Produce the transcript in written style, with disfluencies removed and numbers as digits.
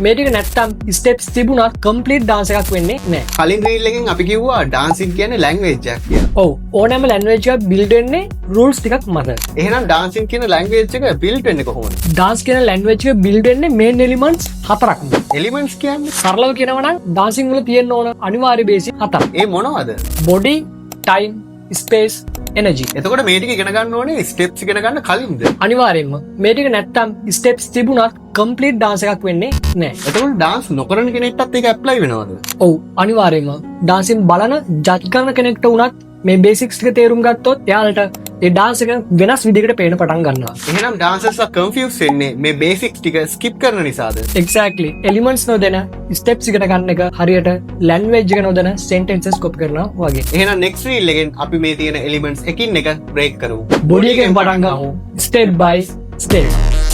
මේ ටික නැත්තම් ස්ටෙප්ස් තිබුණත් කම්ප්ලීට් ඩාන්ස් එකක් වෙන්නේ නැහැ. කලින් රීල් එකෙන් අපි කිව්වා ඩාන්සින් කියන්නේ ලැන්ග්වේජ් එකක් කියලා. ඔව් ඕනෑම ලැන්ග්වේජ් එකක් බිල්ඩ් වෙන්නේ රූල්ස් ටිකක් මත. එහෙනම් ඩාන්සින් කියන ලැන්ග්වේජ් එක බිල්ඩ් වෙන්නේ කොහොමද? ඩාන්ස් කියන ලැන්ග්වේජ් එක බිල්ඩ් වෙන්නේ මේන් එලිමන්ට්ස් හතරක්. එලිමන්ට්ස් කියන්නේ සරලව කියනවා නම් ඩාන්සින් වල තියෙන්න ඕන අනිවාර්ය බේසික් හතරක්. ඒ මොනවද? Body, time, space, energy. එතකොට මේ ටික ඉගෙන ගන්න ඕනේ ස්ටෙප්ස් ඉගෙන ගන්න කලින්ද? අනිවාර්යෙන්ම මේ ටික නැත්තම් ස්ටෙප්ස් තිබුණත් කම්ප්ලීට් ඩාන්ස් එකක් වෙන්නේ නැහැ. එතකොට ඩාන්ස් නොකරන කෙනෙක්ටත් ඒක ඇප්ලයි වෙනවද? ඔව් අනිවාර්යෙන්ම ඩාන්සින් බලන ජජ් කරන කෙනෙක්ට උනත් මේ බේසික්ස් ටික තේරුම් ගත්තොත් එයාලට ඒ ඩාන්ස් එක වෙනස් විදිහකට පේන්න පටන් ගන්නවා. එහෙනම් ඩාන්සර්ස්ලා කන්ෆියුස් වෙන්නේ මේ බේසික්ස් ටික ස්කිප් කරන නිසාද? එක්සැක්ට්ලි. එලිමන්ට්ස් නොදැන ස්ටෙප්ස් ඉගෙන ගන්න එක හරියට ලැන්ග්වේජ් එක නොදැන සෙන්ටෙන්සස් කොපි කරනවා වගේ. එහෙනම් නෙක්ස්ට් රීල් එකෙන් අපි මේ තියෙන එලිමන්ට්ස් එකින් එක බ්‍රේක් කරමු. බොඩි එකෙන් පටන් ගමු. ස්ටෙප් බයි ස්ටෙප්.